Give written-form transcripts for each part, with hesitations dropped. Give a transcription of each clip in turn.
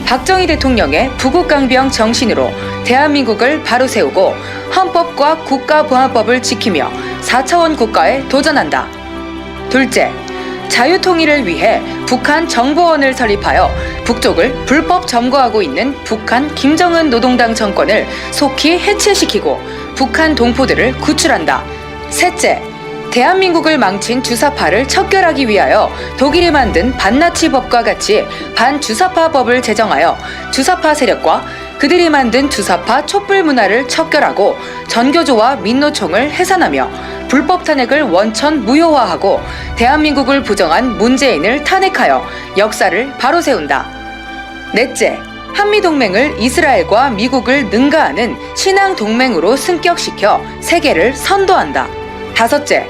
박정희 대통령의 부국강병 정신으로 대한민국을 바로 세우고 헌법과 국가보안법을 지키며 4차원 국가에 도전한다. 둘째, 자유통일을 위해 북한 정보원을 설립하여 북쪽을 불법 점거하고 있는 북한 김정은 노동당 정권을 속히 해체시키고 북한 동포들을 구출한다. 셋째, 대한민국을 망친 주사파를 척결하기 위하여 독일이 만든 반나치법과 같이 반주사파법을 제정하여 주사파 세력과 그들이 만든 주사파 촛불 문화를 척결하고 전교조와 민노총을 해산하며 불법 탄핵을 원천 무효화하고 대한민국을 부정한 문재인을 탄핵하여 역사를 바로 세운다. 넷째, 한미동맹을 이스라엘과 미국을 능가하는 신앙동맹으로 승격시켜 세계를 선도한다. 다섯째,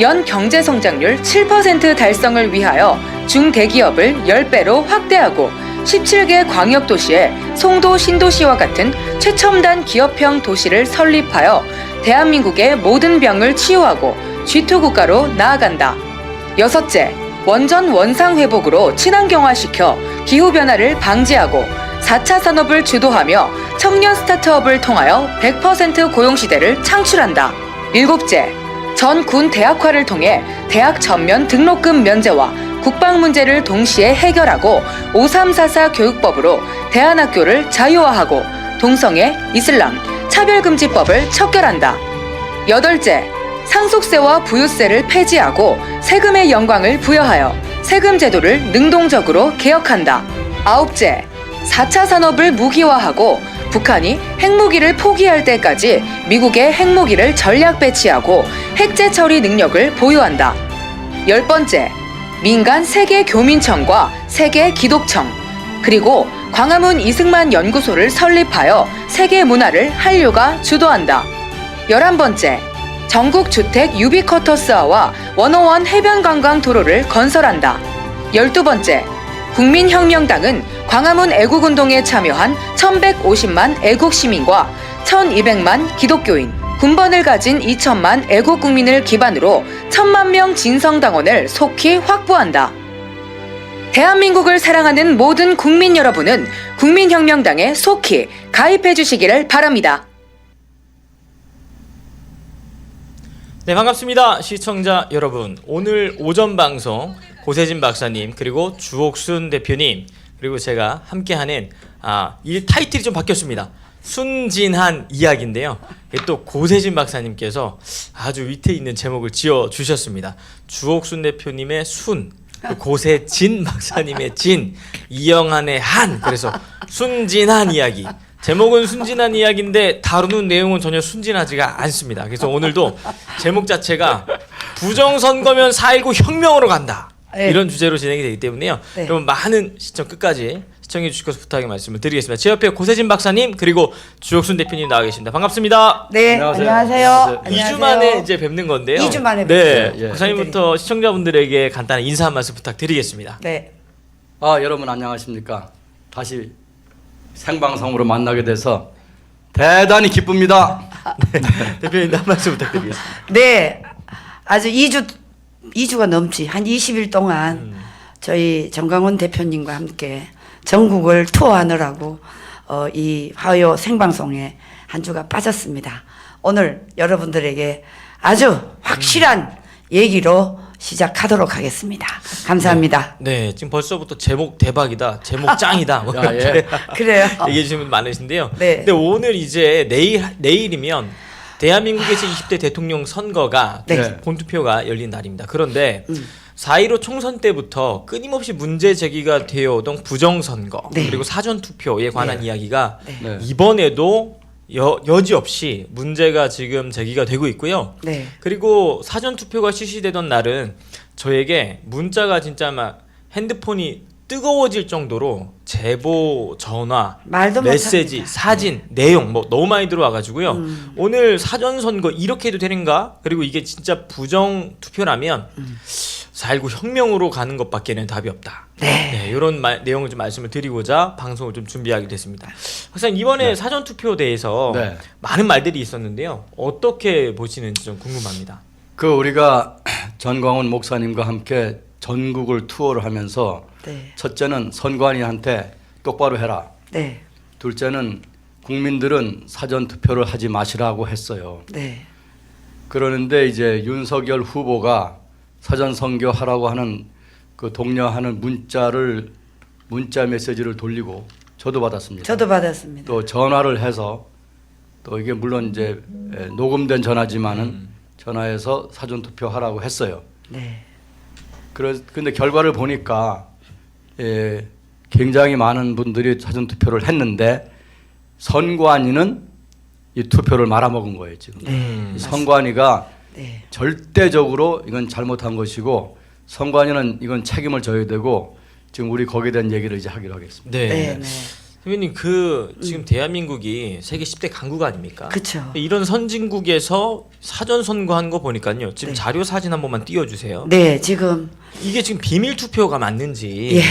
연 경제성장률 7% 달성을 위하여 중대기업을 10배로 확대하고 17개 광역도시에 송도 신도시와 같은 최첨단 기업형 도시를 설립하여 대한민국의 모든 병을 치유하고 G2 국가로 나아간다. 여섯째, 원전 원상 회복으로 친환경화시켜 기후변화를 방지하고 4차 산업을 주도하며 청년 스타트업을 통하여 100% 고용시대를 창출한다. 일곱째, 전 군 대학화를 통해 대학 전면 등록금 면제와 국방 문제를 동시에 해결하고 5344 교육법으로 대안학교를 자유화하고 동성애, 이슬람, 차별금지법을 척결한다. 여덟째, 상속세와 부유세를 폐지하고 세금의 영광을 부여하여 세금 제도를 능동적으로 개혁한다. 아홉째, 4차 산업을 무기화하고 북한이 핵무기를 포기할 때까지 미국의 핵무기를 전략 배치하고 핵재 처리 능력을 보유한다. 10번째, 민간 세계 교민청과 세계 기독청, 그리고 광화문 이승만 연구소를 설립하여 세계 문화를 한류가 주도한다. 11번째, 전국 주택 유비쿼터스화와 101 해변관광 도로를 건설한다. 12번째, 국민혁명당은 광화문 애국운동에 참여한 1150만 애국시민과 1200만 기독교인, 군번을 가진 2000만 애국국민을 기반으로 1000만 명 진성당원을 속히 확보한다. 대한민국을 사랑하는 모든 국민 여러분은 국민혁명당에 속히 가입해 주시기를 바랍니다. 네, 반갑습니다. 시청자 여러분. 오늘 오전 방송 고세진 박사님 그리고 주옥순 대표님 그리고 제가 함께하는 이 타이틀이 좀 바뀌었습니다. 순진한 이야기인데요. 또 고세진 박사님께서 아주 위태 있는 제목을 지어 주셨습니다. 주옥순 대표님의 순, 고세진 박사님의 진, 이영한의 한, 그래서 순진한 이야기. 제목은 순진한 이야기인데 다루는 내용은 전혀 순진하지가 않습니다. 그래서 오늘도 제목 자체가 부정선거면 4.19 혁명으로 간다. 네. 이런 주제로 진행이 되기 때문에요. 네. 여러분 많은 시청 끝까지 시청해 주실 것을 부탁의 말씀을 드리겠습니다. 제 옆에 고세진 박사님 그리고 주옥순 대표님 나와 계십니다. 반갑습니다. 네, 안녕하세요. 2주 만에 이제 뵙는 건데요. 2주 만에 네, 뵙죠. 박사님부터 시청자분들에게 간단한 인사 한 말씀 부탁드리겠습니다. 네. 여러분 안녕하십니까. 다시 생방송으로 만나게 돼서 대단히 기쁩니다. 대표님 한 말씀 부탁드리겠습니다. 네. 아주 2주가 넘지 한 20일 동안 저희 정광훈 대표님과 함께 전국을 투어하느라고 이 화요 생방송에 한 주가 빠졌습니다. 오늘 여러분들에게 아주 확실한 얘기로 시작하도록 하겠습니다. 감사합니다. 네, 지금 벌써부터 제목 대박이다, 제목 짱이다, 뭐 야, 예. 그래요. 얘기해 주시는 분 많으신데요. 네. 근데 오늘 이제 내일이면 대한민국에서 20대 대통령 선거가 네. 본투표가 열린 날입니다. 그런데 4.15 총선 때부터 끊임없이 문제 제기가 되어오던 부정선거 네. 그리고 사전투표에 관한 이야기가 네. 이번에도 여지없이 문제가 지금 제기가 되고 있고요. 네. 그리고 사전투표가 실시되던 날은 저에게 문자가 진짜 막 핸드폰이 뜨거워질 정도로 제보, 전화, 말도 메시지, 못합니다. 사진, 내용 뭐 너무 많이 들어와가지고요. 오늘 사전선거 이렇게 해도 되는가? 그리고 이게 진짜 부정투표라면 4.19 혁명으로 가는 것밖에는 답이 없다. 네. 이런 내용을 좀 말씀을 드리고자 방송을 좀 준비하게 됐습니다. 박사님 이번에 사전투표에 대해서 네. 많은 말들이 있었는데요. 어떻게 보시는지 좀 궁금합니다. 우리가 전광훈 목사님과 함께 전국을 투어를 하면서 네. 첫째는 선관위한테 똑바로 해라. 네. 둘째는 국민들은 사전 투표를 하지 마시라고 했어요. 네. 그러는데 이제 윤석열 후보가 사전 선거하라고 하는 그 독려하는 문자 메시지를 돌리고 저도 받았습니다. 저도 받았습니다. 또 전화를 해서 또 이게 물론 이제 녹음된 전화지만은 전화해서 사전 투표하라고 했어요. 네. 근데 결과를 보니까 굉장히 많은 분들이 사전 투표를 했는데 선관위는 이 투표를 말아먹은 거예요 지금. 이 선관위가 네. 절대적으로 이건 잘못한 것이고 선관위는 이건 책임을 져야 되고 지금 우리 거기에 대한 얘기를 이제 하기로 하겠습니다. 네. 네. 네. 대표님 그 지금 대한민국이 세계 10대 강국 아닙니까? 그렇죠. 이런 선진국에서 사전 선거한 거 보니까요. 지금 네. 자료 사진 한 번만 띄워주세요. 네, 지금 이게 지금 비밀 투표가 맞는지 예.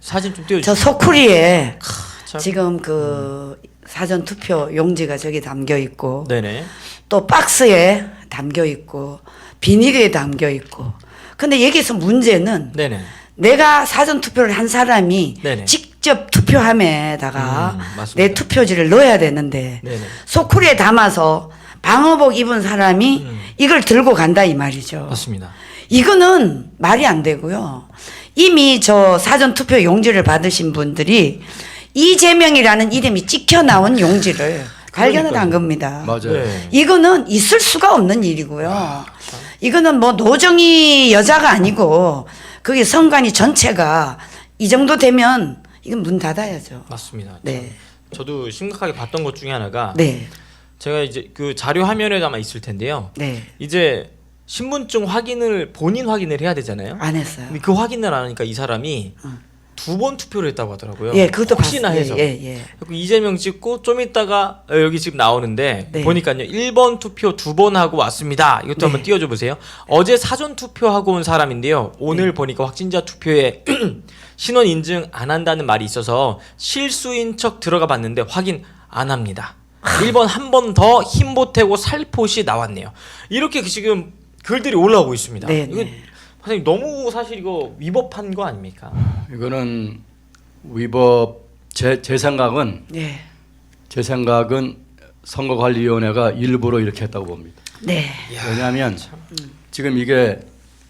사진 좀 저 띄워주세요. 소쿠리에 참. 지금 그 사전 투표 용지가 저기 담겨 있고 네네. 또 박스에 담겨 있고 비닐에 담겨 있고. 근데 여기서 문제는 네네. 내가 사전 투표를 한 사람이 네네. 직접 투표함에다가 맞습니다. 내 투표지를 넣어야 되는데 네네. 소쿠리에 담아서 방호복 입은 사람이 이걸 들고 간다 이 말이죠. 맞습니다. 이거는 말이 안 되고요. 이미 저 사전 투표 용지를 받으신 분들이 이재명이라는 이름이 찍혀 나온 용지를 발견을 한 겁니다. 맞아요. 네. 이거는 있을 수가 없는 일이고요. 이거는 뭐 노정희 여자가 아니고 그게 선관위 전체가 이 정도 되면 이건 문 닫아야죠. 맞습니다. 네. 저도 심각하게 봤던 것 중에 하나가 네. 제가 이제 그 자료 화면에 아마 있을 텐데요. 네. 이제 신분증 확인을 본인 확인을 해야 되잖아요. 안 했어요. 근데 그 확인을 안 하니까 이 사람이 두 번 투표를 했다고 하더라고요. 예, 그것도 혹시나 봤어요. 해서. 예, 예. 그리고 이재명 찍고 좀 있다가 여기 지금 나오는데 네. 보니까요. 1번 투표 2번 하고 왔습니다. 이것도 네. 한번 띄워줘 보세요. 어제 사전 투표하고 온 사람인데요. 오늘 네. 보니까 확진자 투표에 신원 인증 안 한다는 말이 있어서 실수인 척 들어가 봤는데 확인 안 합니다. 1번 한 번 더 힘 보태고 살포시 나왔네요. 이렇게 지금 글들이 올라오고 있습니다. 네, 이거 네. 선생님 너무 사실 이거 위법한 거 아닙니까? 이거는 위법 제 생각은 네. 선거관리위원회가 일부러 이렇게 했다고 봅니다. 네. 왜냐하면 지금 이게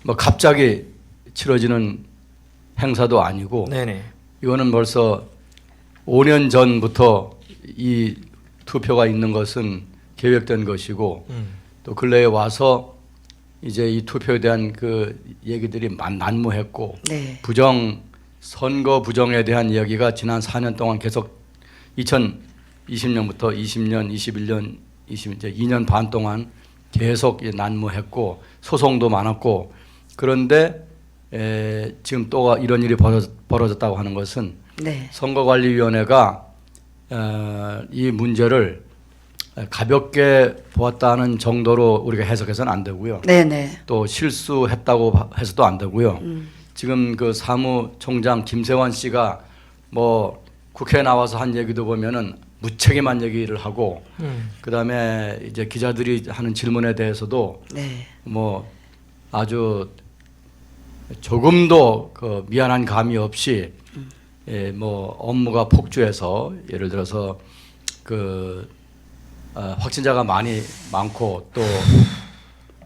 뭐 갑자기 치러지는 행사도 아니고 네네. 이거는 벌써 5년 전부터 이 투표가 있는 것은 계획된 것이고 또 근래에 와서 이제 이 투표에 대한 그 얘기들이 난무했고 네. 선거 부정에 대한 이야기가 지난 4년 동안 계속 2020년부터 20년, 21년, 이제 2년 반 동안 계속 난무했고 소송도 많았고 그런데 지금 또 이런 일이 벌어졌다고 하는 것은 네. 선거관리위원회가 이 문제를 가볍게 보았다는 정도로 우리가 해석해서는 안 되고요. 네네. 또 실수했다고 해서도 안 되고요. 지금 그 사무총장 김세환 씨가 뭐 국회에 나와서 한 얘기도 보면은 무책임한 얘기를 하고 그다음에 이제 기자들이 하는 질문에 대해서도 네. 뭐 아주 조금도 그 미안한 감이 없이 뭐 업무가 폭주해서 예를 들어서 그 확진자가 많고 또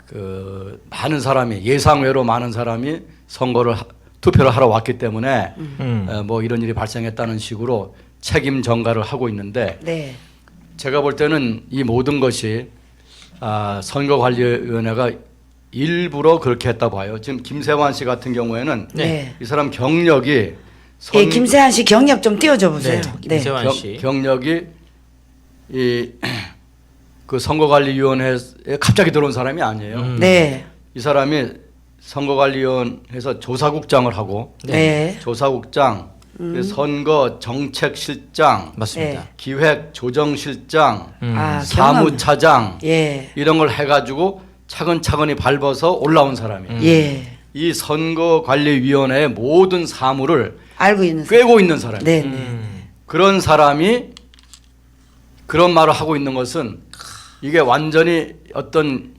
그 많은 사람이 예상외로 많은 사람이 투표를 하러 왔기 때문에 뭐 이런 일이 발생했다는 식으로 책임 전가를 하고 있는데 네. 제가 볼 때는 이 모든 것이 선거관리위원회가 일부러 그렇게 했다 봐요. 지금 김세환 씨 같은 경우에는 네. 이 사람 경력이 예, 김세한 씨 경력 좀 띄워줘 보세요. 네, 김세환 씨. 경력이 그 선거관리위원회에 갑자기 들어온 사람이 아니에요. 네. 이 사람이 선거관리위원회에서 조사국장을 하고 네. 조사국장, 선거정책실장, 맞습니다. 네. 기획조정실장, 아, 사무차장 예. 이런 걸 해가지고 차근차근히 밟아서 올라온 사람이에요. 예. 이 선거관리위원회의 모든 사무를 알고 있는 꿰고 있는 사람이에요. 네. 네. 그런 사람이 그런 말을 하고 있는 것은 이게 완전히 어떤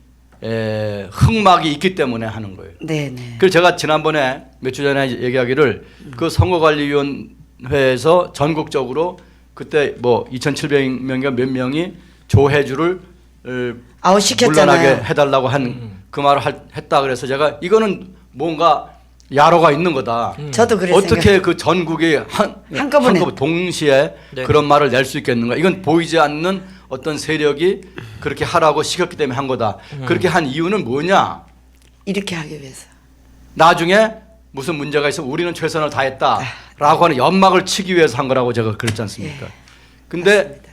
흑막이 있기 때문에 하는 거예요. 네. 네. 그래서 제가 지난번에 몇 주 전에 얘기하기를 그 선거관리위원 전당대회에서 전국적으로 그때 뭐 2,700명인가 몇 명이 조혜주를 물러나게 시켰잖아요. 해달라고 한 그 말을 했다 그래서 제가 이거는 뭔가 야로가 있는 거다. 저도 그래서 어떻게 그 전국이 한꺼번에 동시에 네. 그런 말을 낼 수 있겠는가? 이건 보이지 않는 어떤 세력이 그렇게 하라고 시켰기 때문에 한 거다. 그렇게 한 이유는 뭐냐? 이렇게 하기 위해서. 나중에 무슨 문제가 있으면 우리는 최선을 다했다라고 하는 연막을 치기 위해서 한 거라고 제가 그랬지 않습니까? 근데 맞습니다.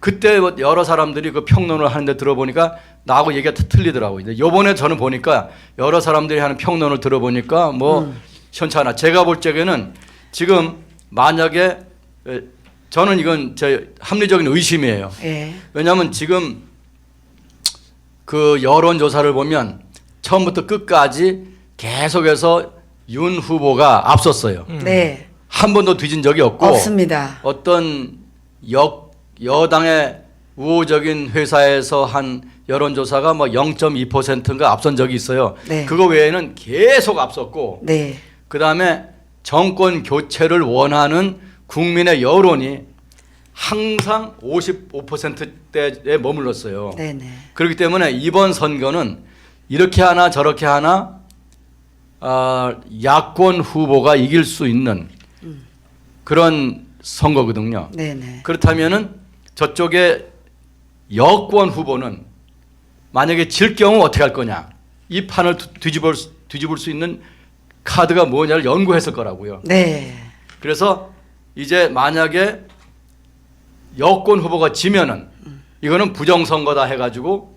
그때 여러 사람들이 그 평론을 하는데 들어보니까 나하고 얘기가 틀리더라고요. 근데 요번에 저는 보니까 여러 사람들이 하는 평론을 들어보니까 뭐 현찮아. 제가 볼 적에는 지금 만약에 저는 이건 제 합리적인 의심이에요. 예. 왜냐하면 지금 그 여론조사를 보면 처음부터 끝까지 계속해서 윤 후보가 앞섰어요. 네. 한 번도 뒤진 적이 없고 없습니다. 어떤 여당의 우호적인 회사에서 한 여론조사가 뭐 0.2%인가 앞선 적이 있어요. 네. 그거 외에는 계속 앞섰고 네. 그다음에 정권 교체를 원하는 국민의 여론이 항상 55%대에 머물렀어요. 네네. 그렇기 때문에 이번 선거는 이렇게 하나 저렇게 하나 야권 후보가 이길 수 있는 그런 선거거든요. 네네. 그렇다면은 저쪽에 여권 후보는 만약에 질 경우 어떻게 할 거냐? 이 판을 뒤집을 수 있는 카드가 뭐냐를 연구했을 거라고요. 네. 그래서 이제 만약에 여권 후보가 지면은 이거는 부정선거다 해가지고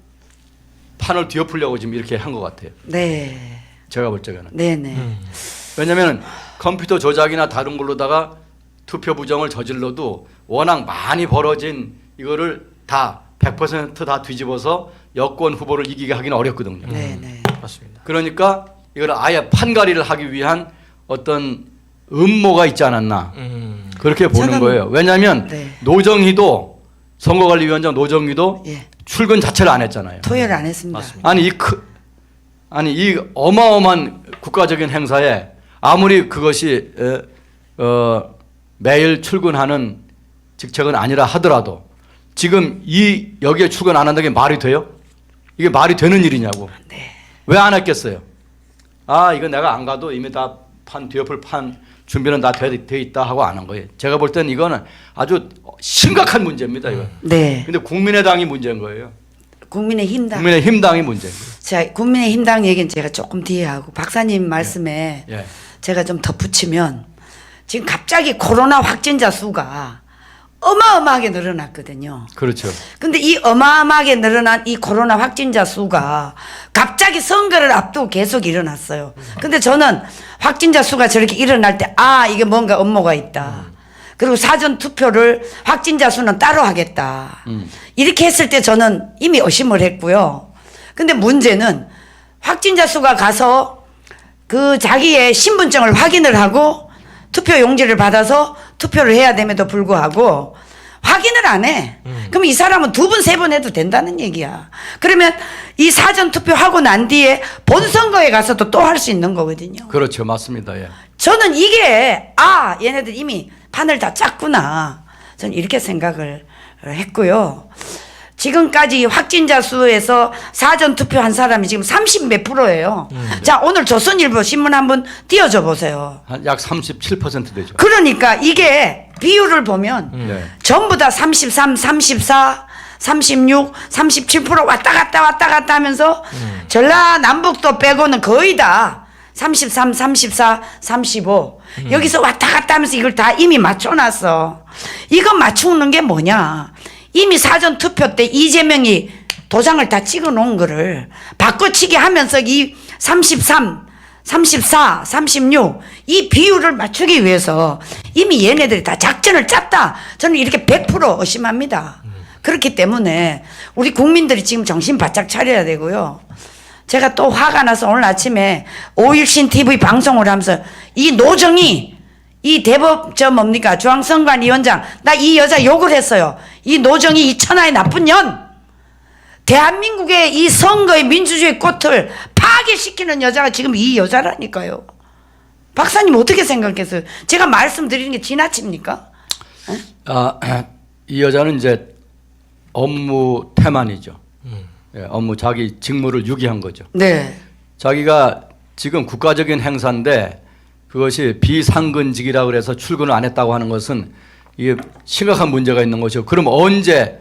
판을 뒤엎으려고 지금 이렇게 한 것 같아요. 네. 제가 볼 적에는. 네네. 왜냐하면 컴퓨터 조작이나 다른 걸로다가 투표 부정을 저질러도 워낙 많이 벌어진 이거를 다 100% 뒤집어서 여권 후보를 이기게 하기는 어렵거든요. 네네. 맞습니다. 그러니까 이걸 아예 판가리를 하기 위한 어떤 음모가 있지 않았나 그렇게 보는 저는- 거예요. 왜냐하면 네. 노정희도 선거관리위원장 노정희도 예. 출근 자체를 안 했잖아요. 토요일 안 했습니다. 맞습니다. 아니 이 어마어마한 국가적인 행사에 아무리 그것이 매일 출근하는 직책은 아니라 하더라도 지금 여기에 출근 안 한다는 게 말이 돼요? 이게 말이 되는 일이냐고. 네. 왜 안 했겠어요? 이거 내가 안 가도 이미 다 뒤엎을 판 준비는 다 돼 있다 하고 안 한 거예요. 제가 볼 때는 이거는 아주 심각한 문제입니다. 이거. 네. 근데 국민의당이 문제인 거예요. 국민의힘당. 국민의힘당이 문제인 거예요. 자, 국민의힘당 얘기는 제가 조금 뒤에 하고 박사님 말씀에 예. 제가 좀 덧붙이면 지금 갑자기 코로나 확진자 수가 어마어마하게 늘어났거든요. 그렇죠. 근데 이 어마어마하게 늘어난 이 코로나 확진자 수가 갑자기 선거를 앞두고 계속 일어났어요. 근데 저는 확진자 수가 저렇게 일어날 때 이게 뭔가 음모가 있다. 그리고 사전 투표를 확진자 수는 따로 하겠다. 이렇게 했을 때 저는 이미 의심을 했고요. 근데 문제는 확진자 수가 가서 그 자기의 신분증을 확인을 하고 투표 용지를 받아서 투표를 해야 됨에도 불구하고 확인을 안 해. 그럼 이 사람은 2번, 3번 해도 된다는 얘기야. 그러면 이 사전 투표하고 난 뒤에 본선거에 가서도 또 할 수 있는 거거든요. 그렇죠. 맞습니다. 예. 저는 이게 얘네들 이미 판을 다 짰구나. 저는 이렇게 생각을 했고요. 지금까지 확진자 수에서 사전 투표한 사람이 지금 30 몇 %예요. 자, 오늘 조선일보 신문 한번 띄워줘 보세요. 한 약 37% 되죠. 그러니까 이게 비율을 보면 네. 전부 다 33, 34, 36, 37% 왔다 갔다 하면서 전라남북도 빼고는 거의 다 33, 34, 35 여기서 왔다 갔다 하면서 이걸 다 이미 맞춰놨어. 이거 맞추는 게 뭐냐. 이미 사전 투표 때 이재명이 도장을 다 찍어 놓은 거를 바꿔치기 하면서 이 33, 34, 36 이 비율을 맞추기 위해서 이미 얘네들이 다 작전을 짰다. 저는 이렇게 100% 의심합니다. 그렇기 때문에 우리 국민들이 지금 정신 바짝 차려야 되고요. 제가 또 화가 나서 오늘 아침에 5.1신 TV 방송을 하면서 이 노정희 이 대법 중앙선관위원장 나 이 여자 욕을 했어요. 이 노정희 이 천하의 나쁜 년 대한민국의 이 선거의 민주주의 꽃을 파괴시키는 여자가 지금 이 여자라니까요. 박사님 어떻게 생각했어요? 제가 말씀드리는 게 지나칩니까? 이 여자는 이제 업무 태만이죠. 예, 업무 자기 직무를 유기한 거죠. 네. 자기가 지금 국가적인 행사인데 그것이 비상근직이라고 그래서 출근을 안 했다고 하는 것은 이게 심각한 문제가 있는 것이고, 그럼 언제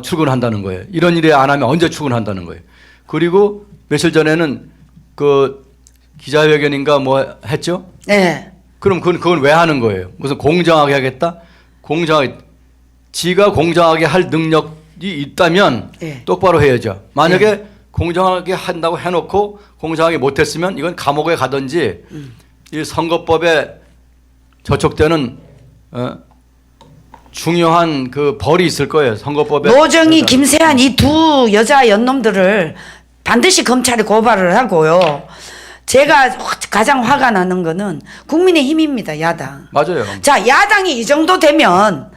출근한다는 거예요? 이런 일이 안 하면 언제 출근한다는 거예요? 그리고 며칠 전에는 그 기자회견인가 뭐 했죠? 네. 그럼 그건 왜 하는 거예요? 무슨 공정하게 하겠다? 공정하게, 지가 공정하게 할 능력이 있다면 네. 똑바로 해야죠. 만약에 공정하게 한다고 해놓고 공정하게 못했으면 이건 감옥에 가든지 이 선거법에 저촉되는 중요한 그 벌이 있을 거예요. 선거법에. 노정희, 김세한 이 두 여자 연놈들을 반드시 검찰에 고발을 하고요. 제가 가장 화가 나는 거는 국민의힘입니다. 야당. 맞아요. 자, 야당이 이 정도 되면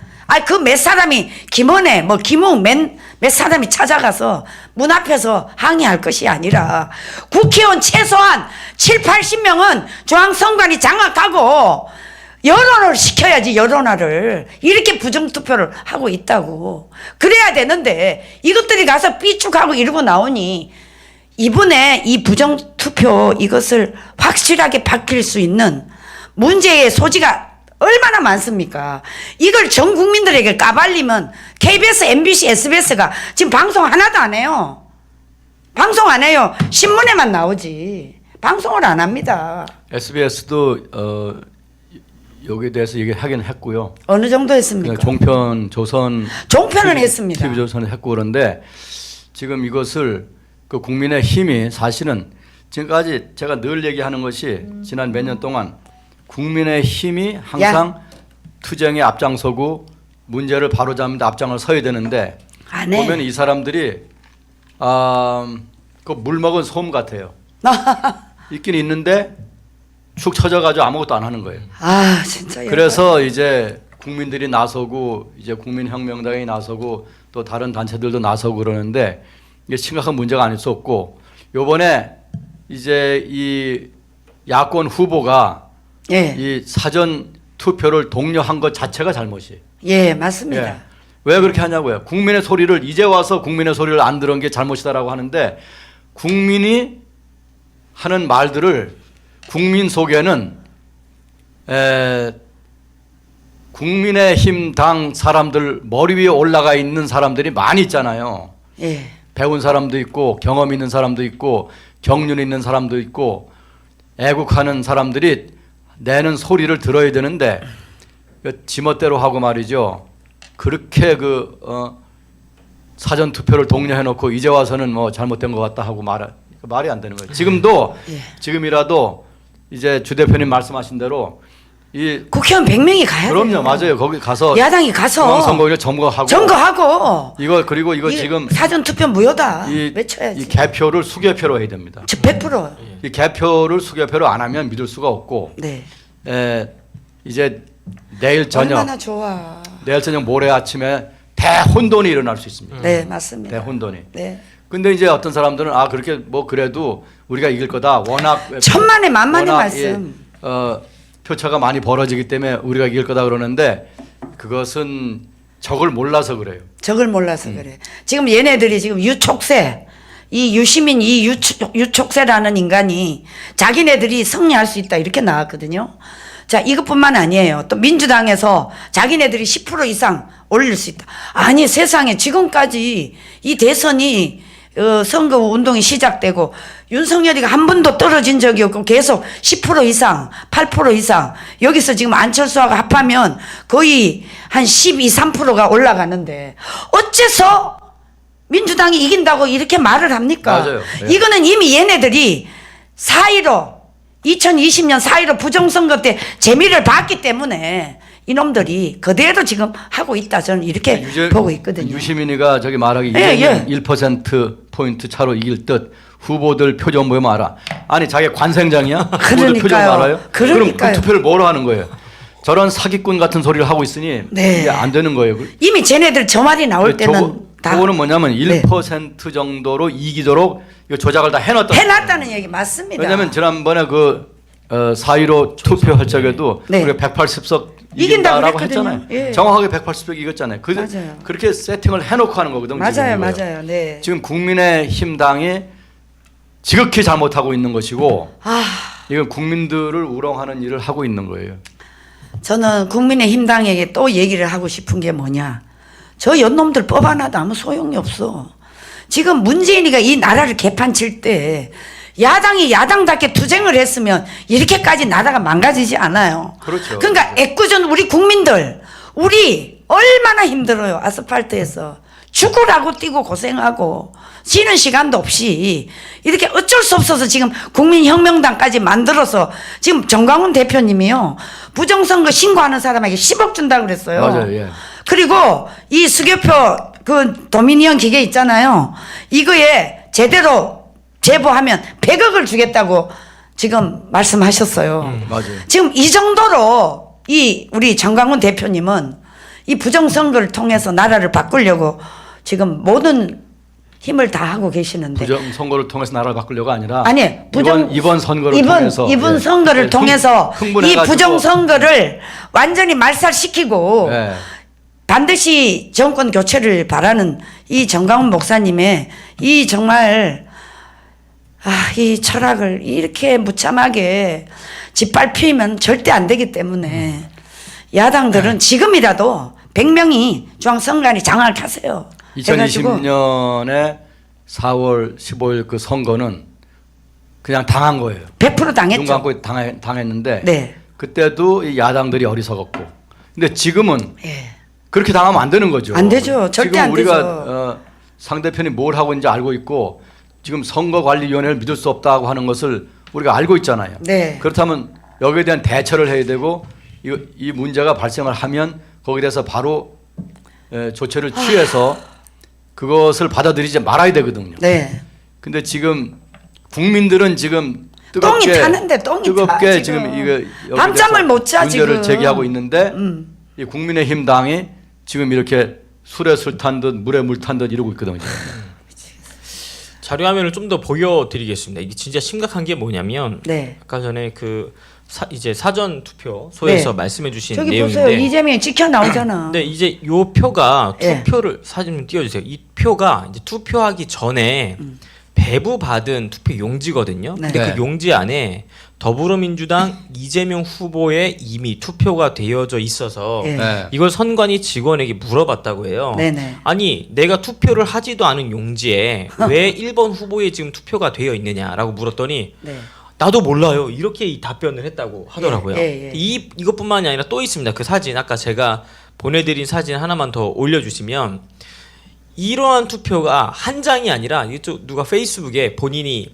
그 몇 사람이 김원혜 뭐 김웅 몇 사람이 찾아가서 문 앞에서 항의할 것이 아니라 국회의원 최소한 7, 80명은 중앙선관위 장악하고 여론을 시켜야지. 여론화를 이렇게 부정투표를 하고 있다고. 그래야 되는데 이것들이 가서 삐죽하고 이러고 나오니 이번에 이 부정투표 이것을 확실하게 바뀔 수 있는 문제의 소지가 얼마나 많습니까? 이걸 전 국민들에게 까발리면 KBS, MBC, SBS가 지금 방송 하나도 안 해요. 방송 안 해요. 신문에만 나오지. 방송을 안 합니다. SBS도 여기에 대해서 얘기하긴 했고요. 어느 정도 했습니까? 종편, 조선, 종편은 했습니다. TV 조선을 했고, 그런데 지금 이것을 그 국민의 힘이 사실은 지금까지 제가 늘 얘기하는 것이 지난 몇 년 동안 국민의 힘이 항상 투쟁에 앞장서고 문제를 바로잡는 데 앞장을 서야 되는데 안 해. 보면 이 사람들이 그 물 먹은 솜 같아요. 있긴 있는데 축 처져가지고 아무것도 안 하는 거예요. 진짜. 그래서 이제 국민들이 나서고 이제 국민혁명당이 나서고 또 다른 단체들도 나서고 그러는데 이게 심각한 문제가 아닐 수 없고, 요번에 이제 이 야권 후보가 이 사전 투표를 독려한 것 자체가 잘못이에요. 예, 맞습니다. 예. 왜 그렇게 하냐고요? 국민의 소리를 이제 와서 국민의 소리를 안 들은 게 잘못이다라고 하는데, 국민이 하는 말들을 국민 속에는 국민의힘 당 사람들 머리 위에 올라가 있는 사람들이 많이 있잖아요. 예. 배운 사람도 있고 경험 있는 사람도 있고 경륜 있는 사람도 있고 애국하는 사람들이 내는 소리를 들어야 되는데 지멋대로 하고 말이죠. 그렇게 사전 투표를 독려해놓고 이제 와서는 뭐 잘못된 것 같다 하고 말이 안 되는 거예요. 지금도 지금이라도 이제 주 대표님 말씀하신 대로 이 국회의원 100명이 가야 돼요. 그럼요, 맞아요. 거기 가서 야당이 가서 중앙선거를 점거하고 이거 그리고 이거 지금 사전 투표 무효다 이 외쳐야지. 개표를 수개표로 해야 됩니다. 100%. 이 개표를 수개표로 안 하면 믿을 수가 없고, 네. 이제 내일 저녁 얼마나 좋아. 내일 저녁 모레 아침에 대혼돈이 일어날 수 있습니다. 네, 맞습니다. 대혼돈이. 네. 근데 이제 어떤 사람들은 그렇게 뭐 그래도 우리가 이길 거다. 워낙 천만의 만만의 워낙 말씀. 표차가 많이 벌어지기 때문에 우리가 이길 거다 그러는데 그것은 적을 몰라서 그래요. 적을 몰라서 그래. 지금 얘네들이 지금 유촉새, 이 유시민 이 유촉새라는 인간이 자기네들이 승리할 수 있다 이렇게 나왔거든요. 자, 이것뿐만 아니에요. 또 민주당에서 자기네들이 10% 이상 올릴 수 있다. 아니, 세상에 지금까지 이 대선이 선거 운동이 시작되고 윤석열이가 한 번도 떨어진 적이 없고 계속 10% 이상, 8% 이상 여기서 지금 안철수하고 합하면 거의 한 12, 3%가 올라가는데 어째서 민주당이 이긴다고 이렇게 말을 합니까? 맞아요. 네. 이거는 이미 얘네들이 2020년 4.15 부정선거 때 재미를 봤기 때문에 이놈들이 그대로 지금 하고 있다. 저는 이렇게 보고 있거든요. 유시민이가 저기 말하기 예. 1%포인트 차로 이길 듯 후보들 표정 보면 알아. 아니 자기 관생장이야? 후보들 표정 알아요? 그럼 그 투표를 뭐로 하는 거예요? 저런 사기꾼 같은 소리를 하고 있으니 네. 이게 안 되는 거예요. 이미 쟤네들 저 말이 나올 때는 다 저거는 뭐냐면 네. 1% 정도로 이기도록 이거 조작을 다 해놨다. 해놨다는 얘기 맞습니다. 왜냐하면 지난번에 그 4.15 투표할 적에도 네. 우리가 180석 이긴다고 이긴다라고 그랬거든요. 했잖아요. 예. 정확하게 180석 이겼잖아요. 맞아요. 그렇게 세팅을 해놓고 하는 거거든요. 맞아요, 지금 이거요. 맞아요. 네. 지금 국민의힘 당이 지극히 잘못하고 있는 것이고 이건 국민들을 우롱하는 일을 하고 있는 거예요. 저는 국민의힘 당에게 또 얘기를 하고 싶은 게 뭐냐. 저 연놈들 뽑아놔도 아무 소용이 없어. 지금 문재인이가 이 나라를 개판칠 때 야당이 야당답게 투쟁을 했으면 이렇게까지 나라가 망가지지 않아요. 그렇죠. 그러니까 애꿎은 우리 국민들, 우리 얼마나 힘들어요. 아스팔트에서 죽으라고 뛰고 고생하고 쉬는 시간도 없이 이렇게 어쩔 수 없어서 지금 국민혁명당까지 만들어서 지금 정광훈 대표님이요. 부정선거 신고하는 사람에게 10억 준다고 그랬어요. 맞아요. 예. 그리고 이 수개표 그 도미니언 기계 있잖아요. 이거에 제대로 제보하면 100억을 주겠다고 지금 말씀하셨어요. 맞아요. 지금 이 정도로 이 우리 정광훈 대표님은 이 부정선거를 통해서 나라를 바꾸려고 지금 모든 힘을 다 하고 계시는데 부정 선거를 통해서 나라를 바꾸려고 아니라 아니 이번 선거를 통해서 이번 선거를 예, 통해서 이 흥분해가지고 부정 선거를 완전히 말살시키고 예. 반드시 정권 교체를 바라는 이 정광훈 목사님의 이 정말 이 철학을 이렇게 무참하게 짓밟히면 절대 안 되기 때문에 야당들은 지금이라도 100명이 중앙선관위 장악하세요. 2020년에 4월 15일 그 선거는 그냥 당한 거예요. 100% 눈 당했죠. 감고 당했는데 네. 그때도 이 야당들이 어리석었고 근데 지금은 예. 그렇게 당하면 안 되는 거죠. 안 되죠. 절대 지금 안 우리가 되죠. 상대편이 뭘 하고 있는지 알고 있고 지금 선거관리위원회를 믿을 수 없다고 하는 것을 우리가 알고 있잖아요. 네. 그렇다면 여기에 대한 대처를 해야 되고 이 문제가 발생을 하면 거기에 대해서 바로 조처를 취해서 그것을 받아들이지 말아야 되거든요. 네. 근데 지금 국민들은 지금 뜨겁게 똥이 타는데 똥이 뜨겁게 타, 지금 이거 여기에 밤잠을 대해서 못 자, 문제를 지금. 제기하고 있는데 이 국민의힘 당이 지금 이렇게 술에 술 탄 듯 물에 물 탄 듯 이러고 있거든요. 자료 화면을 좀 더 보여드리겠습니다. 이게 진짜 심각한 게 뭐냐면 네. 아까 전에 그 이제 사전 투표소에서 네. 말씀해주신 저기 내용인데, 보세요. 이재명이 찍혀 나오잖아. 네 이제 요 표가 예. 투표를 사진 좀 띄워주세요. 이 표가 이제 투표하기 전에 배부받은 투표 용지거든요. 네. 근데 네. 그 용지 안에 더불어민주당 이재명 후보에 이미 투표가 되어져 있어서 예. 네. 이걸 선관위 직원에게 물어봤다고 해요. 네네. 아니 내가 투표를 하지도 않은 용지에 왜 1번 후보에 지금 투표가 되어 있느냐라고 물었더니 네. 나도 몰라요. 이렇게 이 답변을 했다고 하더라고요. 예. 이것뿐만이 아니라 또 있습니다. 그 사진 아까 제가 보내드린 사진 하나만 더 올려주시면 이러한 투표가 한 장이 아니라 이쪽 누가 페이스북에 본인이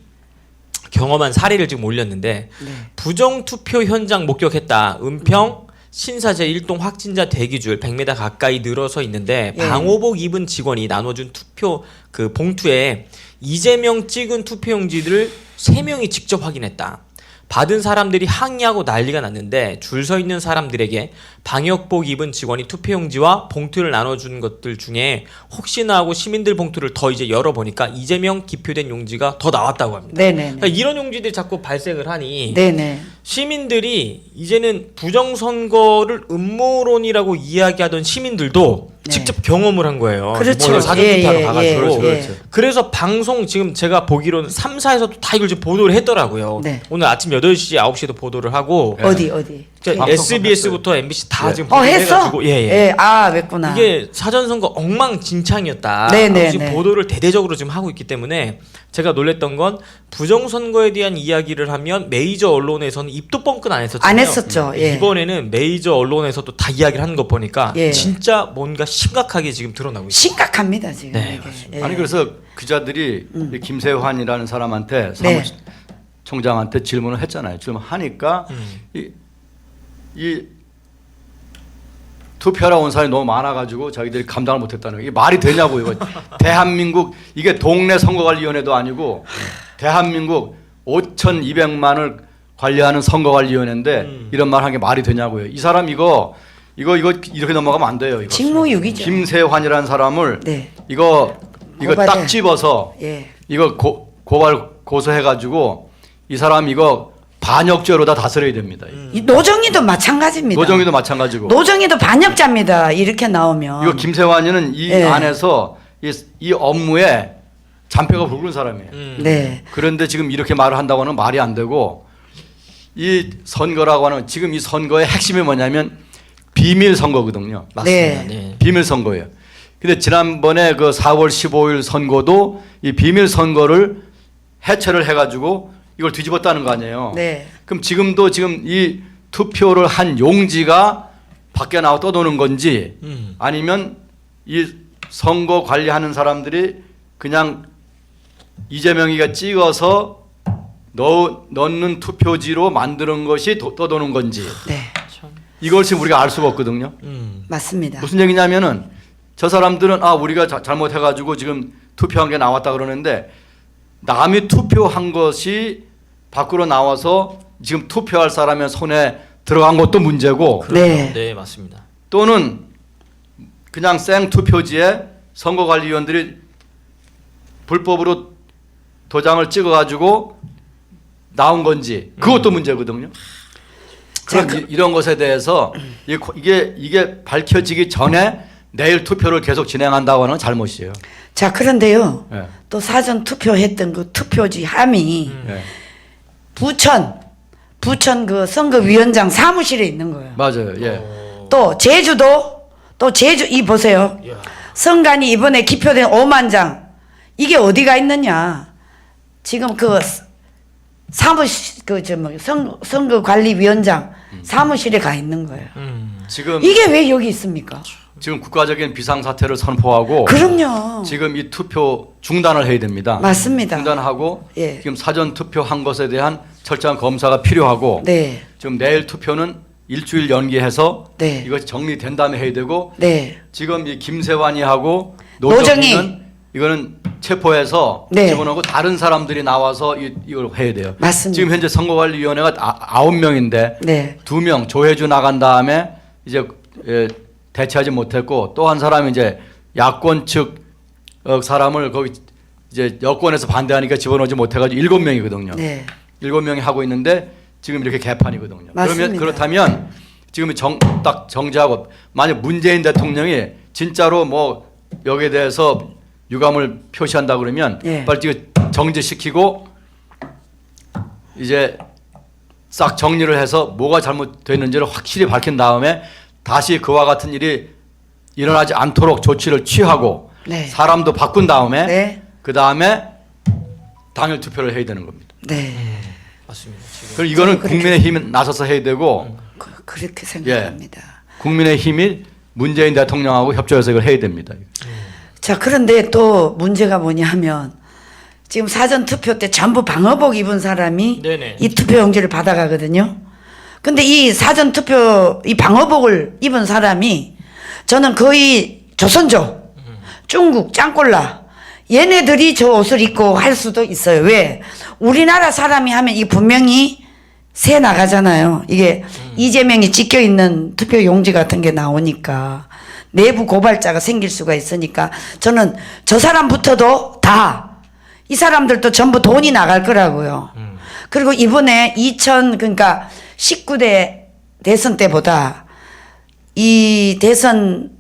경험한 사례를 지금 올렸는데 네. 부정투표 현장 목격했다. 은평 신사제 1동 확진자 대기줄 100m 가까이 늘어서 있는데 예. 방호복 입은 직원이 나눠준 투표 그 봉투에 이재명 찍은 투표용지들을 3명이 직접 확인했다. 받은 사람들이 항의하고 난리가 났는데 줄 서 있는 사람들에게 방역복 입은 직원이 투표용지와 봉투를 나눠준 것들 중에 혹시나 하고 시민들 봉투를 더 이제 열어보니까 이재명 기표된 용지가 더 나왔다고 합니다. 네네. 그러니까 이런 용지들이 자꾸 발생을 하니 네네. 시민들이 이제는 부정선거를 음모론이라고 이야기하던 시민들도 네. 직접 경험을 한 거예요. 그렇죠. 이번에 사전투표하러 가가지고. 그렇죠, 그렇죠. 그래서 방송 지금 제가 보기로는 3사에서도 다 이걸 지금 보도를 했더라고요. 네. 오늘 아침 8시, 9시에도 보도를 하고 어디? 그러니까 방송 SBS부터 MBC 다 네. 지금 보도를 했어? 해가지고 됐구나. 이게 사전선거 엉망진창이었다. 네네네. 지금 보도를 대대적으로 지금 하고 있기 때문에 제가 놀랬던 건 부정선거에 대한 이야기를 하면 메이저 언론에서는 입도 뻥끗 안 했었잖아요. 안 했었죠. 예. 이번에는 메이저 언론에서도 다 이야기를 하는 거 보니까 예. 진짜 뭔가 심각하게 지금 드러나고 있어요. 심각합니다 지금. 네, 이게. 예. 아니 그래서 기자들이 이 김세환이라는 사람한테 네. 사무총장한테 질문을 했잖아요. 질문하니까 이 투표하러 온 사람이 너무 많아가지고 자기들이 감당을 못했다는 거. 이게 말이 되냐고 이거. 대한민국 이게 동네 선거관리위원회도 아니고 대한민국 5,200만을 관리하는 선거관리위원회인데 이런 말 한 게 말이 되냐고요. 이 사람 이거 이렇게 넘어가면 안 돼요. 이거. 직무유기죠. 김세환이라는 사람을 네. 이거 고발해. 딱 집어서 예. 이거 고발 고소해가지고 이 사람 이거 반역죄로 다 다스려야 됩니다. 이 노정희도 마찬가지입니다. 노정희도 마찬가지고. 노정희도 반역자입니다. 이렇게 나오면. 이거 김세환이는 이 예. 안에서 이 업무에 잔뼈가 굵은 사람이에요. 네. 그런데 지금 이렇게 말을 한다고 하는 말이 안 되고 이 선거라고 하는 지금 이 선거의 핵심이 뭐냐면 비밀 선거거든요. 맞습니다. 네. 네. 비밀 선거예요. 근데 지난번에 그 4월 15일 선거도 이 비밀 선거를 해체를 해가지고 이걸 뒤집었다는 거 아니에요. 네. 그럼 지금도 지금 이 투표를 한 용지가 밖에 나와 떠도는 건지 아니면 이 선거 관리하는 사람들이 그냥 이재명이가 찍어서 넣는 투표지로 만드는 것이 떠도는 건지 네. 이걸 지금 우리가 알 수가 없거든요. 맞습니다. 무슨 얘기냐면은 저 사람들은 우리가 잘못해가지고 지금 투표한 게 나왔다 그러는데 남이 투표한 것이 밖으로 나와서 지금 투표할 사람의 손에 들어간 것도 문제고 네. 네, 맞습니다. 또는 그냥 생 투표지에 선거관리위원들이 불법으로 도장을 찍어가지고 나온 건지 그것도 문제거든요. 자, 그럼 이런 것에 대해서 이게 밝혀지기 전에 내일 투표를 계속 진행한다고 하는 건 잘못이에요. 자, 그런데요. 예. 또 사전 투표했던 그 투표지 함이 예. 부천 그 선거위원장 사무실에 있는 거예요. 맞아요. 예. 또 제주 이 보세요. 이야. 선관위 이번에 기표된 5만 장 이게 어디가 있느냐? 지금 그 선거관리위원장 사무실에 가 있는 거예요. 지금 이게 왜 여기 있습니까? 지금 국가적인 비상사태를 선포하고 그럼요. 지금 이 투표 중단을 해야 됩니다. 맞습니다. 중단하고 예. 지금 사전 투표한 것에 대한 철저한 검사가 필요하고 네. 지금 내일 투표는 일주일 연기해서 네. 이것이 정리된 다음에 해야 되고 네. 지금 이 김세환이하고 노정희. 노정희는 이거는 체포해서 네. 집어넣고 다른 사람들이 나와서 이걸 해야 돼요. 맞습니다. 지금 현재 선거관리위원회가 9명인데 네. 2명 조혜주 나간 다음에 이제 대체하지 못했고 또 한 사람이 이제 야권 측 사람을 거기 이제 여권에서 반대하니까 집어넣지 못해가지고 7명이거든요. 네. 7명이 하고 있는데 지금 이렇게 개판이거든요. 맞습니다. 그렇다면 지금 딱 정지하고 만약 문재인 대통령이 진짜로 뭐 여기에 대해서 유감을 표시한다 그러면 예. 빨리 지금 정지시키고 이제 싹 정리를 해서 뭐가 잘못됐는지를 확실히 밝힌 다음에 다시 그와 같은 일이 일어나지 않도록 조치를 취하고 네. 사람도 바꾼 다음에 네. 그 다음에 당일 투표를 해야 되는 겁니다. 네. 맞습니다. 지금 그리고 이거는 그렇게- 국민의힘은 나서서 해야 되고 그렇게 생각합니다. 국민의힘이 문재인 대통령하고 협조해서 이걸 해야 됩니다. 자, 그런데 또 문제가 뭐냐 하면 지금 사전 투표 때 전부 방어복 입은 사람이 네네. 이 투표용지를 받아가거든요. 근데 이 사전 투표 이 방어복을 입은 사람이 저는 거의 조선족, 중국, 짱꼴라 얘네들이 저 옷을 입고 할 수도 있어요. 왜? 우리나라 사람이 하면 이 분명히 새 나가잖아요. 이게 이재명이 찍혀 있는 투표용지 같은 게 나오니까 내부 고발자가 생길 수가 있으니까 저는 저 사람부터도 다 이 사람들도 전부 돈이 나갈 거라고요. 그리고 이번에 19대 대선 때보다 이 대선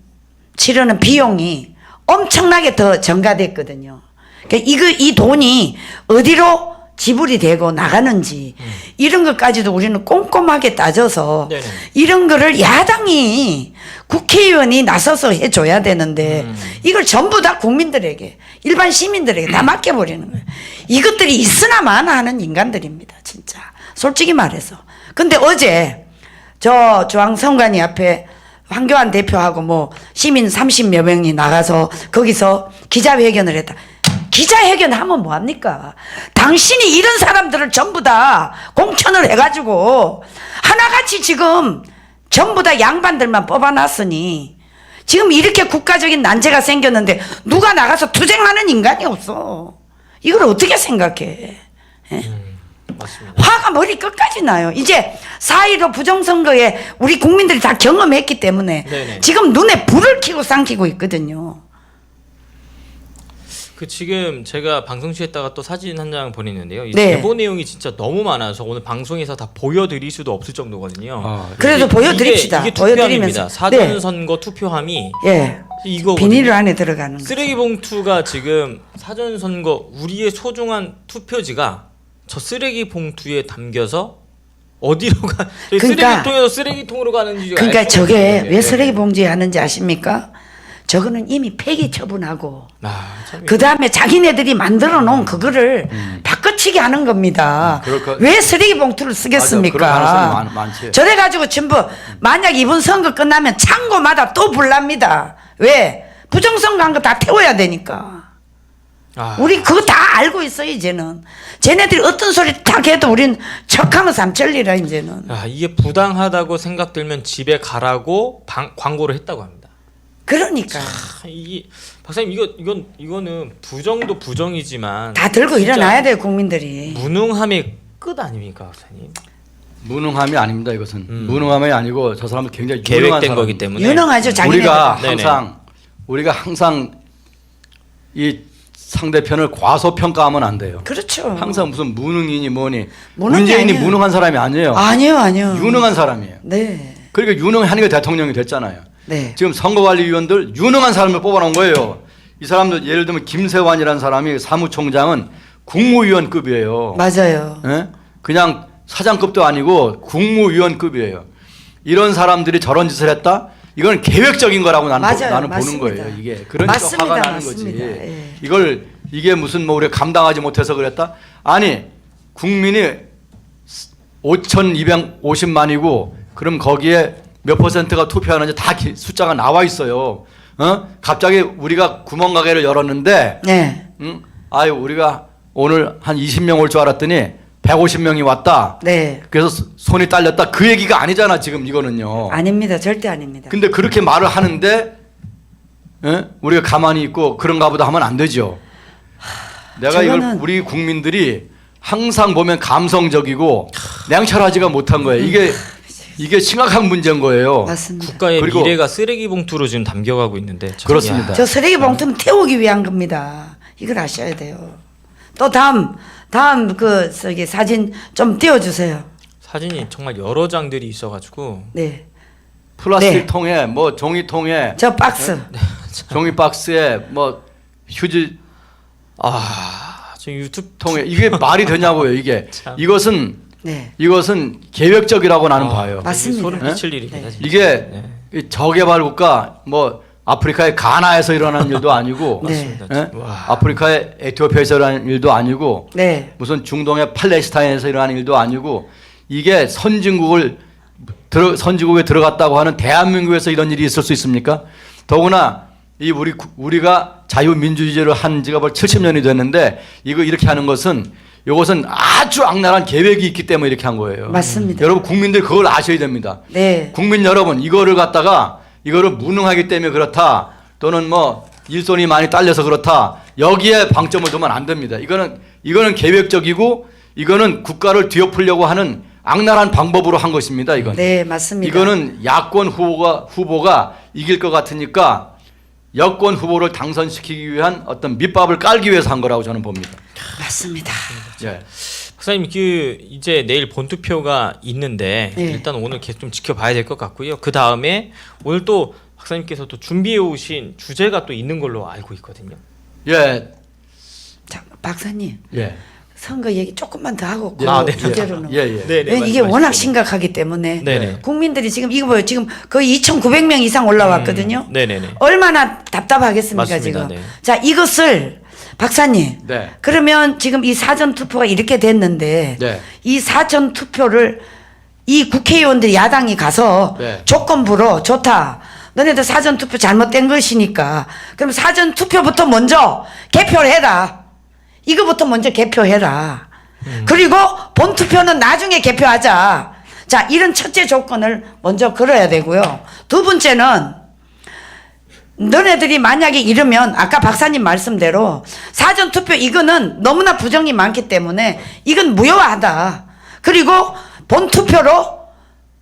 치르는 비용이 엄청나게 더 증가됐거든요. 그러니까 이 돈이 어디로 지불이 되고 나가는지 이런 것까지도 우리는 꼼꼼하게 따져서 네네. 이런 거를 야당이 국회의원이 나서서 해줘야 되는데 이걸 전부 다 국민들에게 일반 시민들에게 다 맡겨버리는 거예요. 이것들이 있으나 마나 하는 인간들입니다. 진짜 솔직히 말해서. 근데 어제 저 중앙선관위 앞에 황교안 대표하고 뭐 시민 30여 명이 나가서 거기서 기자회견을 했다. 기자회견 하면 뭐합니까? 당신이 이런 사람들을 전부 다 공천을 해가지고 하나같이 지금 전부 다 양반들만 뽑아놨으니 지금 이렇게 국가적인 난제가 생겼는데 누가 나가서 투쟁하는 인간이 없어. 이걸 어떻게 생각해? 맞습니다. 화가 머리 끝까지 나요. 이제 4.15 부정선거에 우리 국민들이 다 경험했기 때문에 네네. 지금 눈에 불을 켜고 삼키고 있거든요. 그 지금 제가 방송실에다가 또 사진 한 장 보냈는데요. 이 네. 제보 내용이 진짜 너무 많아서 오늘 방송에서 다 보여드릴 수도 없을 정도거든요. 그래도 보여드립시다. 이게 보여드리면서. 투표함입니다. 사전 선거 투표함이 예. 이거 비닐 안에 들어가는 거. 쓰레기 봉투가 지금 사전 선거 우리의 소중한 투표지가 저 쓰레기 봉투에 담겨서 어디로 가? 저희 그러니까- 쓰레기통에서 쓰레기통으로 가는지 그러니까 알 수가 저게 없는데. 왜 쓰레기 봉지에 하는지 아십니까? 저거는 이미 폐기 처분하고 참 그 다음에 자기네들이 만들어 놓은 그거를 바꿔치기 하는 겁니다. 그럴까- 왜 쓰레기 봉투를 맞아, 그럴 가능성이 쓰겠습니까? 많지. 저래가지고 전부 만약 이번 선거 끝나면 창고마다 또 불납니다. 왜? 부정선거 한 거 다 태워야 되니까. 우리 그거 다 알고 있어 이제는. 쟤네들이 어떤 소리 딱 해도 우린 척하면 삼천리라 이제는. 이게 부당하다고 생각들면 집에 가라고 광고를 했다고 합니다. 그러니까 이게 박사님 이거는 부정도 부정이지만 다 들고 진짜 일어나야 돼요 국민들이. 무능함의 끝 아닙니까, 박사님? 무능함이 아닙니다. 이것은 무능함이 아니고 저 사람은 굉장히 유능한 계획된 사람입니다. 거기 때문에 유능하죠 자기네들. 우리가 항상 이 상대편을 과소평가하면 안 돼요. 그렇죠. 항상 무슨 무능이니 뭐니 무능이 문재인이 아니에요. 무능한 사람이 아니에요. 아니요. 유능한 사람이에요. 네. 그러니까 유능하니까 대통령이 됐잖아요. 네. 지금 선거관리위원들 유능한 사람을 뽑아놓은 거예요. 이 사람들 예를 들면 김세환이라는 사람이 사무총장은 국무위원급이에요. 맞아요. 예? 그냥 사장급도 아니고 국무위원급이에요. 이런 사람들이 저런 짓을 했다? 이건 계획적인 거라고 나는 보는 맞습니다. 거예요. 이게 그러니까 맞습니다. 화가 나는 맞습니다. 거지. 예. 이게 무슨 뭐 우리가 감당하지 못해서 그랬다? 아니 국민이 5,250만이고 그럼 거기에 몇 퍼센트가 투표하는지 다 숫자가 나와 있어요. 갑자기 우리가 구멍가게를 열었는데, 네. 아유 우리가 오늘 한 20명 올 줄 알았더니 150명이 왔다. 네. 그래서 손이 딸렸다. 그 얘기가 아니잖아 지금 이거는요. 아닙니다. 절대 아닙니다. 근데 그렇게 말을 하는데 우리가 가만히 있고 그런가 보다 하면 안 되죠. 내가 이걸 우리 국민들이 항상 보면 감성적이고 냉철하지가 못한 거예요. 이게 심각한 문제인 거예요. 맞습니다. 국가의 그리고- 미래가 쓰레기 봉투로 지금 담겨가고 있는데 참- 그렇습니다. 저 쓰레기 봉투는 태우기 위한 겁니다. 이걸 아셔야 돼요. 또 다음 그 저기 사진 좀 띄워주세요. 사진이 정말 여러 장들이 있어가지고 네. 플라스틱 네. 통에 뭐 종이통에 저 박스. 종이 박스에 뭐 휴지 저 유튜브 통에 이게 말이 되냐고요. 이게 참. 이것은 네. 계획적이라고 나는 봐요. 맞습니다. 소름 네? 끼칠 일입니다. 진짜. 이게 네. 이 저개발 국가 뭐 아프리카의 가나에서 일어난 일도 아니고 네. 예? 와. 아프리카의 에티오피아에서 일어난 일도 아니고 네. 무슨 중동의 팔레스타인에서 일어난 일도 아니고 이게 선진국에 들어갔다고 하는 대한민국에서 이런 일이 있을 수 있습니까? 더구나 이 우리가 자유민주주의를 한 지가 벌 70년이 됐는데 이렇게 하는 것은 이것은 아주 악랄한 계획이 있기 때문에 이렇게 한 거예요. 맞습니다. 여러분 국민들 그걸 아셔야 됩니다. 네. 국민 여러분 이거를 무능하기 때문에 그렇다 또는 뭐 일손이 많이 딸려서 그렇다 여기에 방점을 두면 안 됩니다. 이거는 계획적이고 이거는 국가를 뒤엎으려고 하는 악랄한 방법으로 한 것입니다. 이건. 네, 맞습니다. 이거는 야권 후보가 이길 것 같으니까 여권 후보를 당선시키기 위한 어떤 밑밥을 깔기 위해서 한 거라고 저는 봅니다. 맞습니다. 예. 박사님 이제 내일 본투표가 있는데 네. 일단 오늘 계속 좀 지켜봐야 될 것 같고요. 그 다음에 오늘 또 박사님께서 또 준비해 오신 주제가 또 있는 걸로 알고 있거든요. 예. 자, 박사님. 예. 선거 얘기 조금만 더 하고 예. 네. 주제로는. 예. 예. 네, 왜 이게 워낙 심각하기 때문에 네네. 국민들이 지금 이거 봐요. 지금 거의 2,900명 이상 올라왔거든요. 네네네. 얼마나 답답하겠습니까 맞습니다. 지금. 네. 자, 이것을 박사님. 네. 그러면 지금 이 사전 투표가 이렇게 됐는데 네. 이 사전 투표를 이 국회의원들이 야당이 가서 네. 조건부로 좋다. 너네들 사전 투표 잘못된 것이니까 그럼 사전 투표부터 먼저 개표를 해라. 이거부터 먼저 개표해라. 그리고 본 투표는 나중에 개표하자. 자, 이런 첫째 조건을 먼저 걸어야 되고요. 두 번째는 너네들이 만약에 이러면 아까 박사님 말씀대로 사전투표 이거는 너무나 부정이 많기 때문에 이건 무효하다. 그리고 본투표로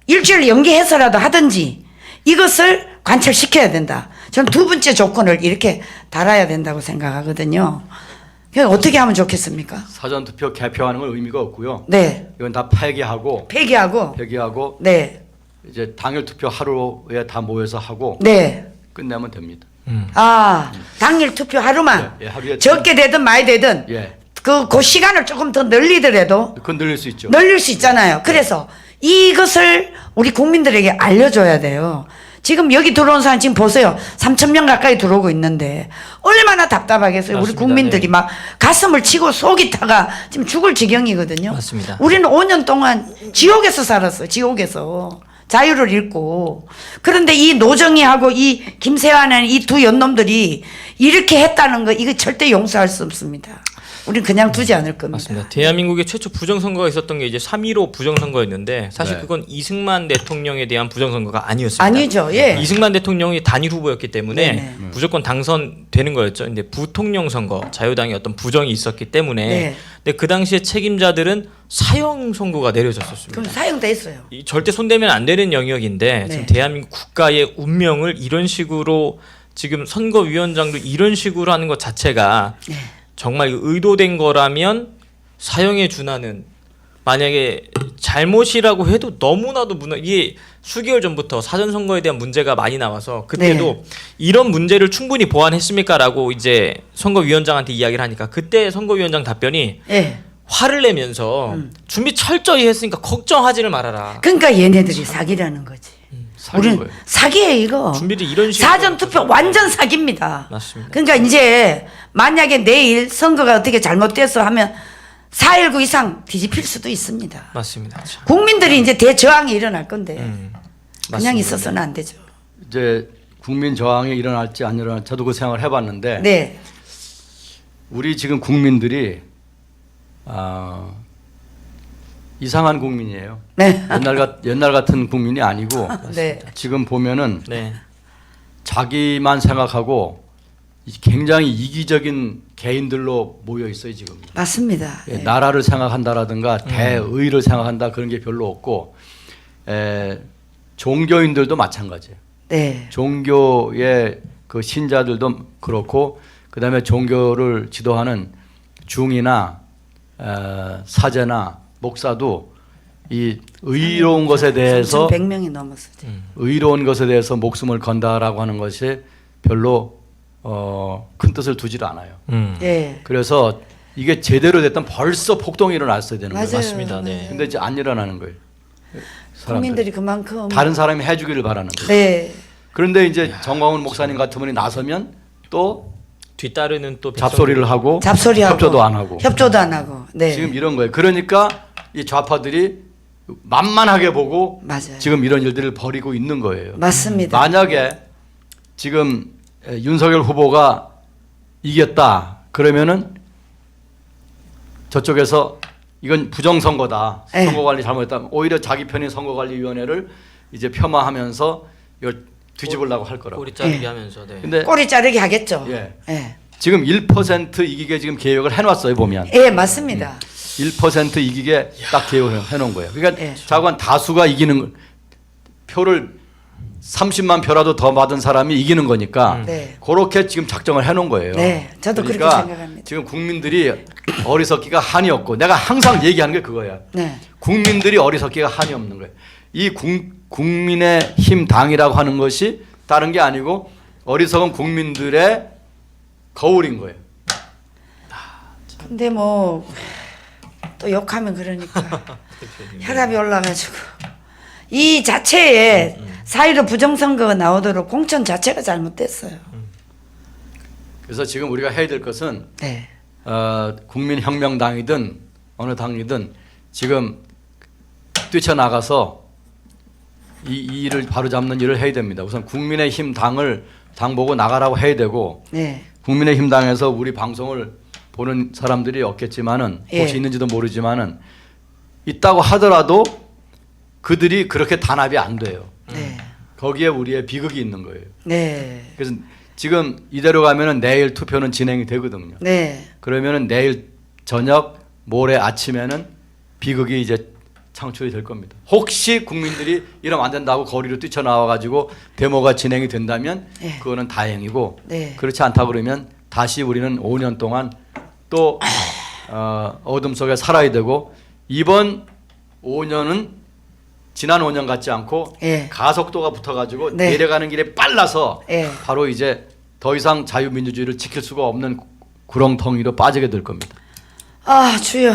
일주일 연기해서라도 하든지 이것을 관철시켜야 된다. 저는 두 번째 조건을 이렇게 달아야 된다고 생각하거든요. 그냥 어떻게 하면 좋겠습니까? 사전 투표 개표하는 건 의미가 없고요. 네. 이건 다 폐기하고 폐기하고 네. 이제 당일 투표 하루에 다 모여서 하고 네. 끝내면 됩니다. 아, 당일 투표 하루만 예, 하루에 적게 되든 많이 되든 예. 그 시간을 조금 더 늘리더라도 그건 늘릴 수 있죠. 늘릴 수 있잖아요. 그래서 이것을 우리 국민들에게 알려줘야 돼요. 지금 여기 들어온 사람 지금 보세요. 3,000명 가까이 들어오고 있는데 얼마나 답답하겠어요. 우리 맞습니다. 국민들이 네. 막 가슴을 치고 속이 타가 지금 죽을 지경이거든요. 맞습니다. 우리는 5년 동안 지옥에서 살았어요. 지옥에서. 자유를 잃고. 그런데 이 노정희하고 이 김세환의 이 두 연놈들이 이렇게 했다는 거 이거 절대 용서할 수 없습니다. 우리는 그냥 두지 않을 겁니다. 맞습니다. 대한민국의 최초 부정선거가 있었던 게 이제 3.15 부정선거였는데 사실 네. 그건 이승만 대통령에 대한 부정선거가 아니었습니다. 아니죠. 예. 이승만 대통령이 단일 후보였기 때문에 네네. 무조건 당선되는 거였죠. 근데 부통령 선거, 자유당의 어떤 부정이 있었기 때문에 네. 근데 그 당시에 책임자들은 사형 선고가 내려졌었습니다. 그럼 사용돼 있어요. 이 절대 손대면 안 되는 영역인데 네. 지금 대한민국 국가의 운명을 이런 식으로 지금 선거위원장도 이런 식으로 하는 것 자체가 네. 정말 의도된 거라면 사형에 준하는 만약에 잘못이라고 해도 너무나도 이게 수개월 전부터 사전 선거에 대한 문제가 많이 나와서 그때도 네. 이런 문제를 충분히 보완했습니까라고 이제 선거위원장한테 이야기를 하니까 그때 선거위원장 답변이 예. 화를 내면서 준비 철저히 했으니까 걱정하지를 말아라. 그러니까 얘네들이 사기라는 거지. 사기인 우리는 거예요. 사기예요 이거. 준비를 이런 식으로 사전 투표 완전 사기입니다. 맞습니다. 그러니까 이제 만약에 내일 선거가 어떻게 잘못돼서 하면 4.19 이상 뒤집힐 수도 있습니다. 맞습니다. 참. 국민들이 이제 대저항이 일어날 건데 그냥 맞습니다. 있어서는 안 되죠. 이제 국민 저항이 일어날지 안 일어날지 저도 그 생각을 해봤는데 네. 우리 지금 국민들이 이상한 국민이에요. 네. 옛날 같은 국민이 아니고 네. 지금 보면은 네. 자기만 생각하고 굉장히 이기적인 개인들로 모여 있어요 지금. 맞습니다. 예, 네. 나라를 생각한다라든가 대의를 생각한다 그런 게 별로 없고 종교인들도 마찬가지예요. 네. 종교의 그 신자들도 그렇고 그다음에 종교를 지도하는 중이나 사제나 목사도 이 의로운 것에 대해서 1,100명이 넘었어요. 의로운 것에 대해서 목숨을 건다라고 하는 것이 별로 큰 뜻을 두질 않아요. 네. 그래서 이게 제대로 됐다면 벌써 폭동이 일어났어야 되는 맞아요. 거예요. 맞습니다. 네. 근데 이제 안 일어나는 거예요. 사람들. 국민들이 그만큼 다른 사람이 해주기를 바라는 거예요. 네. 그런데 이제 정광훈 목사님 같은 분이 나서면 또 뒤따르는 또 잡소리를 하고 잡소리하고 협조도 안 하고 협조도 안 하고. 네. 지금 이런 거예요. 그러니까 이 좌파들이 만만하게 보고 맞아요. 지금 이런 일들을 벌이고 있는 거예요. 맞습니다. 만약에 지금 윤석열 후보가 이겼다 그러면은 저쪽에서 이건 부정선거다. 네. 선거관리 잘못했다. 오히려 자기 편인 선거관리위원회를 이제 폄하하면서 이걸 뒤집으려고 할 거라고. 꼬리 자르기 하면서. 네. 근데 꼬리 자르기 하겠죠. 예. 예. 지금 1% 이기게 지금 계획을 해놨어요 보면. 예, 맞습니다. 1% 이기게 딱 계획을 해놓은 거예요. 그러니까 예. 자관 다수가 이기는 표를 30만 표라도 더 받은 사람이 이기는 거니까 네. 그렇게 지금 작정을 해놓은 거예요. 네, 저도 그렇게 생각합니다. 지금 국민들이 어리석기가 한이 없고 내가 항상 얘기하는 게 그거야. 네. 국민들이 어리석기가 한이 없는 거예요. 이 국민의힘 당이라고 하는 것이 다른 게 아니고 어리석은 국민들의 거울인 거예요. 근데 뭐 또 욕하면 그러니까 혈압이 올라가지고 이 자체에 4.15 부정선거가 나오도록 공천 자체가 잘못됐어요. 그래서 지금 우리가 해야 될 것은 네. 국민혁명당이든 어느 당이든 지금 뛰쳐나가서 이 일을 바로잡는 일을 해야 됩니다. 우선 국민의힘 당을 당 보고 나가라고 해야 되고 네. 국민의힘 당에서 우리 방송을 보는 사람들이 없겠지만은 예. 혹시 있는지도 모르지만은 있다고 하더라도 그들이 그렇게 단합이 안 돼요. 네. 거기에 우리의 비극이 있는 거예요. 네. 그래서 지금 이대로 가면은 내일 투표는 진행이 되거든요. 네. 그러면은 내일 저녁 모레 아침에는 비극이 이제 창출이 될 겁니다. 혹시 국민들이 이러면 안 된다고 거리로 뛰쳐나와 가지고 데모가 진행이 된다면 네. 그거는 다행이고 네. 그렇지 않다 그러면 다시 우리는 5년 동안 또 어둠 속에 살아야 되고 이번 5년은 지난 5년 같지 않고 예. 가속도가 붙어가지고 네. 내려가는 길에 빨라서 예. 바로 이제 더 이상 자유민주주의를 지킬 수가 없는 구렁텅이로 빠지게 될 겁니다. 아 주여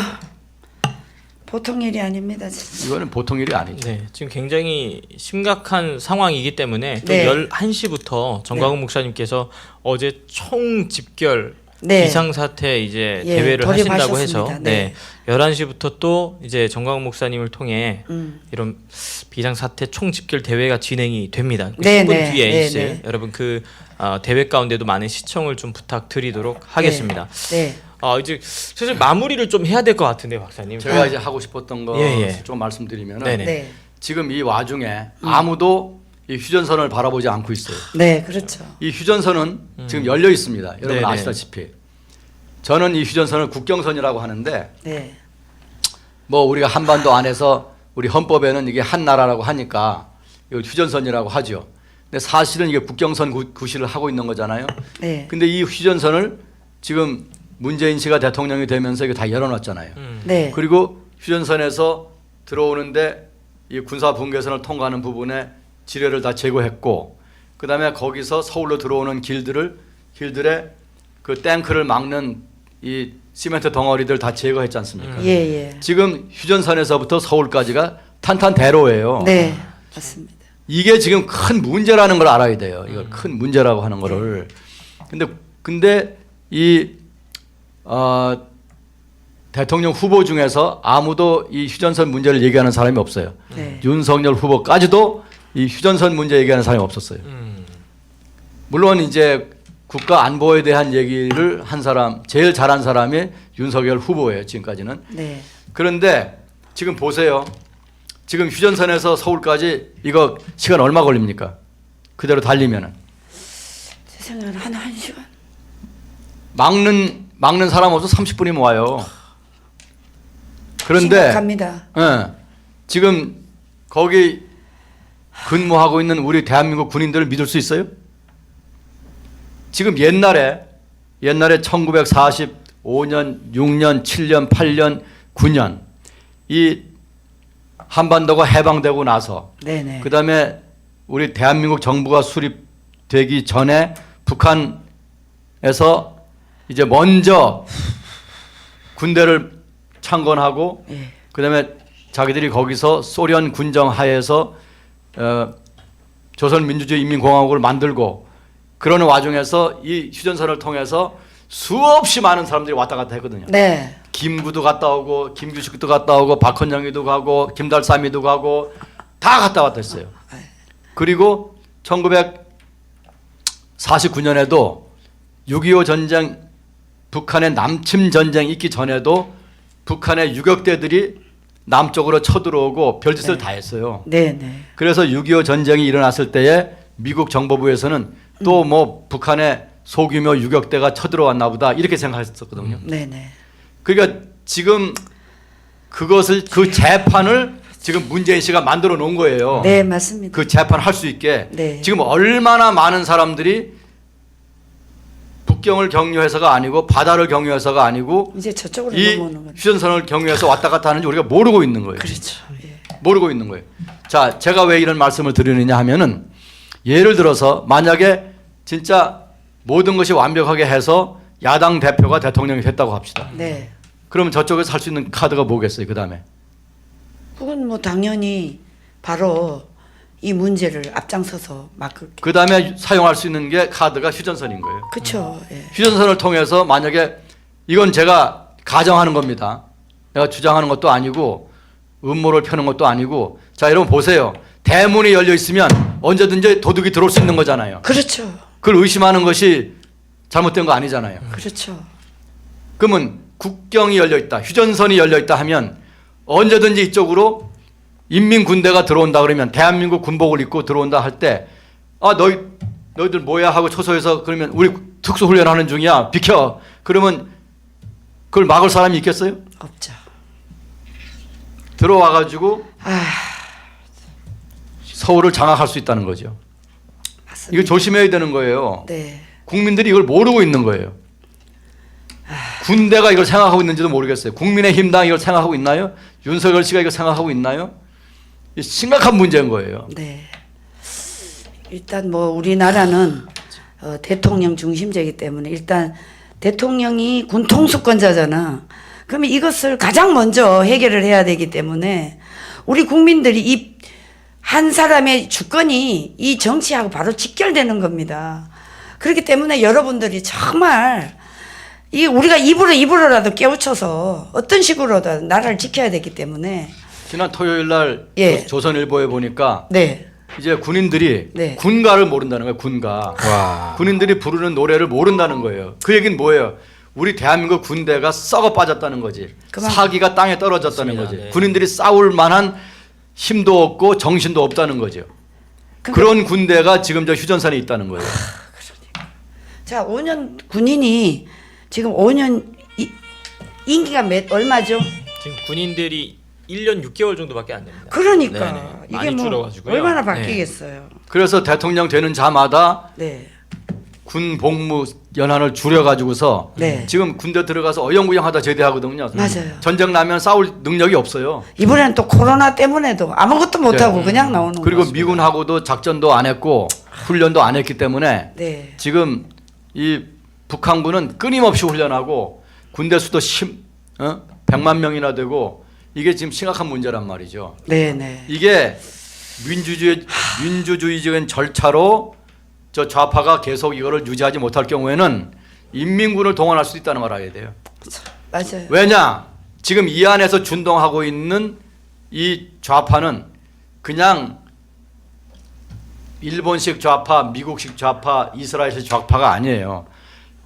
보통 일이 아닙니다. 진짜. 이거는 보통 일이 아니죠. 네, 지금 굉장히 심각한 상황이기 때문에 또 네. 11시부터 정광훈 목사님께서 어제 총 집결 네. 비상사태 이제 예, 대회를 하신다고 해서 돌입하셨습니다. 네. 11시부터 또 이제 정광훈 목사님을 통해 음. 이런 비상사태 총 집결 대회가 진행이 됩니다. 그 네, 10분 네, 뒤에 네, 있을 네. 여러분 그 대회 가운데도 많은 시청을 좀 부탁드리도록 하겠습니다. 네. 이제 슬슬 마무리를 좀 해야 될 것 같은데 박사님. 제가 이제 하고 싶었던 거 예. 좀 말씀드리면 네네. 네. 지금 이 와중에 아무도 이 휴전선을 바라보지 않고 있어요. 네, 그렇죠. 이 휴전선은 지금 열려 있습니다. 여러분 네네. 아시다시피 저는 이 휴전선을 국경선이라고 하는데 네. 뭐 우리가 한반도 안에서 우리 헌법에는 이게 한 나라라고 하니까 이걸 휴전선이라고 하죠. 근데 사실은 이게 국경선 구실을 하고 있는 거잖아요. 네. 근데 이 휴전선을 지금 문재인 씨가 대통령이 되면서 이거 다 열어놨잖아요. 네. 그리고 휴전선에서 들어오는데 이 군사 분계선을 통과하는 부분에 지뢰를 다 제거했고, 그 다음에 거기서 서울로 들어오는 길들에 그 탱크를 막는 이 시멘트 덩어리들 다 제거했지 않습니까? 예, 예. 지금 휴전선에서부터 서울까지가 탄탄대로예요. 네. 맞습니다. 이게 지금 큰 문제라는 걸 알아야 돼요. 이걸 큰 문제라고 하는 거를. 근데 이 대통령 후보 중에서 아무도 이 휴전선 문제를 얘기하는 사람이 없어요. 네. 윤석열 후보까지도 이 휴전선 문제 얘기하는 사람이 없었어요. 물론 이제 국가 안보에 대한 얘기를 한 사람, 제일 잘한 사람이 윤석열 후보예요. 지금까지는. 네. 그런데 지금 보세요. 지금 휴전선에서 서울까지 이거 시간 얼마 걸립니까? 그대로 달리면은. 제 생각에는 한 시간. 막는 사람 없어 30분이면 와요. 그런데 심각합니다. 예, 지금 거기 근무하고 있는 우리 대한민국 군인들을 믿을 수 있어요? 지금 옛날에 1945년, 6년, 7년, 8년, 9년 이 한반도가 해방되고 나서 네네. 그다음에 우리 대한민국 정부가 수립되기 전에 북한에서 이제 먼저 군대를 창건하고 예. 그다음에 자기들이 거기서 소련 군정 하에서 조선민주주의인민공화국을 만들고 그러는 와중에서 이 휴전선을 통해서 수없이 많은 사람들이 왔다 갔다 했거든요. 네. 김구도 갔다 오고 김규식도 갔다 오고 박헌영이도 가고 김달삼이도 가고 다 갔다 왔다 했어요. 그리고 1949년에도 6.25 전쟁 북한의 남침 전쟁 있기 전에도 북한의 유격대들이 남쪽으로 쳐들어오고 별짓을 다 했어요. 네네. 그래서 6.25 전쟁이 일어났을 때에 미국 정보부에서는 또 뭐 북한의 소규모 유격대가 쳐들어왔나 보다 이렇게 생각했었거든요. 네네. 그러니까 지금 그것을 그 재판을 지금 문재인 씨가 만들어 놓은 거예요. 네, 맞습니다. 그 재판 할 수 있게. 네. 지금 얼마나 많은 사람들이 북경을 경유해서가 아니고 바다를 경유해서가 아니고 이제 저쪽으로 이 넘어오는 거죠. 휴전선을 경유해서 왔다 갔다 하는지 우리가 모르고 있는 거예요. 그렇죠. 예. 모르고 있는 거예요. 자, 제가 왜 이런 말씀을 드리느냐 하면은 예를 들어서 만약에 진짜 모든 것이 완벽하게 해서 야당 대표가 대통령이 됐다고 합시다. 네. 그러면 저쪽에서 할 수 있는 카드가 뭐겠어요? 그 다음에 그건 뭐 당연히 바로 이 문제를 앞장서서 막을. 그 다음에 사용할 수 있는 게 카드가 휴전선인 거예요. 그렇죠. 예. 휴전선을 통해서 만약에 이건 제가 가정하는 겁니다. 내가 주장하는 것도 아니고 음모를 펴는 것도 아니고 자 여러분 보세요. 대문이 열려 있으면 언제든지 도둑이 들어올 수 있는 거잖아요. 그렇죠. 그걸 의심하는 것이 잘못된 거 아니잖아요. 그렇죠. 그러면 국경이 열려 있다, 휴전선이 열려 있다 하면 언제든지 이쪽으로 인민군대가 들어온다 그러면 대한민국 군복을 입고 들어온다 할 때 너희들 뭐야 하고 초소해서 그러면 우리 특수훈련하는 중이야 비켜 그러면 그걸 막을 사람이 있겠어요? 없죠. 들어와 가지고 서울을 장악할 수 있다는 거죠. 맞습니다. 이거 조심해야 되는 거예요. 네. 국민들이 이걸 모르고 있는 거예요. 군대가 이걸 생각하고 있는지도 모르겠어요. 국민의힘당 이걸 생각하고 있나요? 윤석열 씨가 이걸 생각하고 있나요? 심각한 문제인 거예요. 네. 일단 뭐 우리나라는 대통령 중심제이기 때문에 일단 대통령이 군 통수권자잖아. 그러면 이것을 가장 먼저 해결을 해야 되기 때문에 우리 국민들이 이 한 사람의 주권이 이 정치하고 바로 직결되는 겁니다. 그렇기 때문에 여러분들이 정말 이 우리가 입으로라도 깨우쳐서 어떤 식으로든 나라를 지켜야 되기 때문에 지난 토요일 날 예. 조선일보에 보니까 네. 이제 군인들이 네. 군가를 모른다는 거예요. 군가. 와. 군인들이 부르는 노래를 모른다는 거예요. 그 얘기는 뭐예요? 우리 대한민국 군대가 썩어 빠졌다는 거지. 그만. 사기가 땅에 떨어졌다는 맞습니다. 거지. 네. 군인들이 싸울 만한 힘도 없고 정신도 없다는 거죠. 그런 군대가 지금 저 휴전선에 있다는 거예요. 자, 5년 군인이 지금 5년 임기가 얼마죠? 지금 군인들이 1년 6개월 정도밖에 안 됩니다. 그러니까 네네. 이게 많이 뭐 줄어가지고요. 얼마나 네. 바뀌겠어요. 그래서 대통령 되는 자마다 네. 군 복무 연한을 줄여가지고서 네. 지금 군대 들어가서 어영부영하다 제대하거든요. 맞아요. 전쟁 나면 싸울 능력이 없어요. 이번에는 또 코로나 때문에도 아무것도 못 하고 그냥 나오는 네. 그리고 거죠. 미군하고도 작전도 안 했고 훈련도 안 했기 때문에 네. 지금 이 북한군은 끊임없이 훈련하고 군대 수도 100만 명이나 되고 이게 지금 심각한 문제란 말이죠. 네, 네. 이게 민주주의적인 절차로 저 좌파가 계속 이거를 유지하지 못할 경우에는 인민군을 동원할 수 있다는 걸 알아야 돼요. 맞아요. 왜냐? 지금 이 안에서 준동하고 있는 이 좌파는 그냥 일본식 좌파, 미국식 좌파, 이스라엘식 좌파가 아니에요.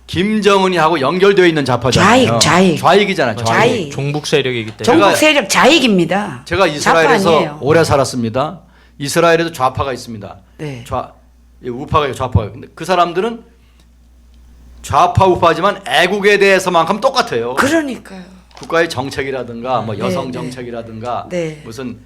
김정은이 하고 연결되어 있는 좌파잖아요. 좌익이잖아요. 좌익. 종북 세력이기 때문에. 종북 세력 좌익입니다. 제가 좌파 이스라엘에서 아니에요. 오래 살았습니다. 이스라엘에도 좌파가 있습니다. 네. 우파가 있고 좌파가 있고. 근데 그 사람들은 좌파 우파지만 애국에 대해서만큼 똑같아요. 그러니까요. 국가의 정책이라든가 뭐 네, 여성 네. 정책이라든가 네. 무슨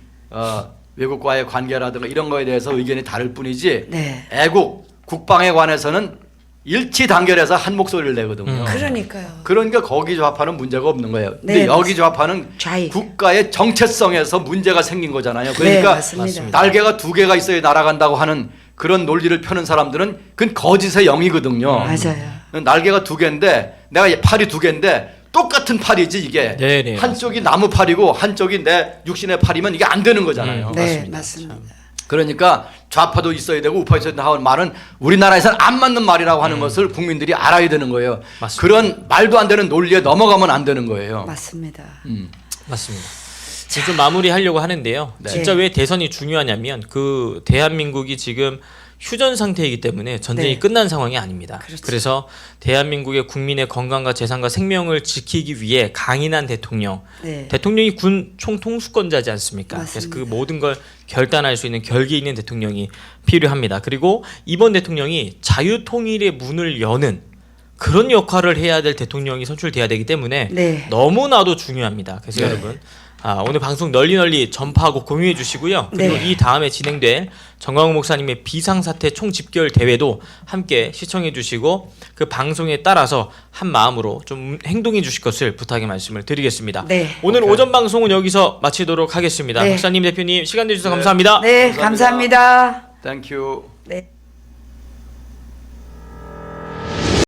외국과의 관계라든가 이런 거에 대해서 의견이 다를 뿐이지 네. 애국 국방에 관해서는 일치 단결해서 한 목소리를 내거든요. 그러니까요. 그러니까 거기 좌파는 문제가 없는 거예요. 근데 네, 여기 좌파는 좌익. 국가의 정체성에서 문제가 생긴 거잖아요. 네, 그러니까 맞습니다. 날개가 2개가 있어야 날아간다고 하는 그런 논리를 펴는 사람들은 그건 거짓의 영이거든요. 맞아요. 날개가 2개인데 내가 팔이 2개인데 똑같은 팔이지 이게 네네, 한쪽이 나무 팔이고 한쪽이 내 육신의 팔이면 이게 안 되는 거잖아요. 네, 맞습니다. 맞습니다. 그러니까 좌파도 있어야 되고 우파 있어야 된다고 하는 말은 우리나라에서는 안 맞는 말이라고 하는 것을 국민들이 알아야 되는 거예요. 맞습니다. 그런 말도 안 되는 논리에 넘어가면 안 되는 거예요. 맞습니다. 맞습니다. 지금 좀 마무리하려고 하는데요. 네. 진짜 왜 대선이 중요하냐면 그 대한민국이 지금 휴전 상태이기 때문에 전쟁이 네. 끝난 상황이 아닙니다. 그렇죠. 그래서 대한민국의 국민의 건강과 재산과 생명을 지키기 위해 강인한 대통령, 네. 대통령이 군 총통수권자지 않습니까? 그래서 맞습니다. 그 모든 걸 결단할 수 있는 결기 있는 대통령이 필요합니다. 그리고 이번 대통령이 자유통일의 문을 여는 그런 역할을 해야 될 대통령이 선출돼야 되기 때문에 네. 너무나도 중요합니다. 그래서 네. 여러분 오늘 방송 널리 전파하고 공유해 주시고요. 그리고 네. 이 다음에 진행될 정광훈 목사님의 비상사태 총집결 대회도 함께 시청해 주시고 그 방송에 따라서 한 마음으로 좀 행동해 주실 것을 부탁의 말씀을 드리겠습니다. 네. 오늘 오케이. 오전 방송은 여기서 마치도록 하겠습니다. 네. 목사님, 대표님 시간 내주셔서 네. 감사합니다. 네, 감사합니다. Thank you. 네.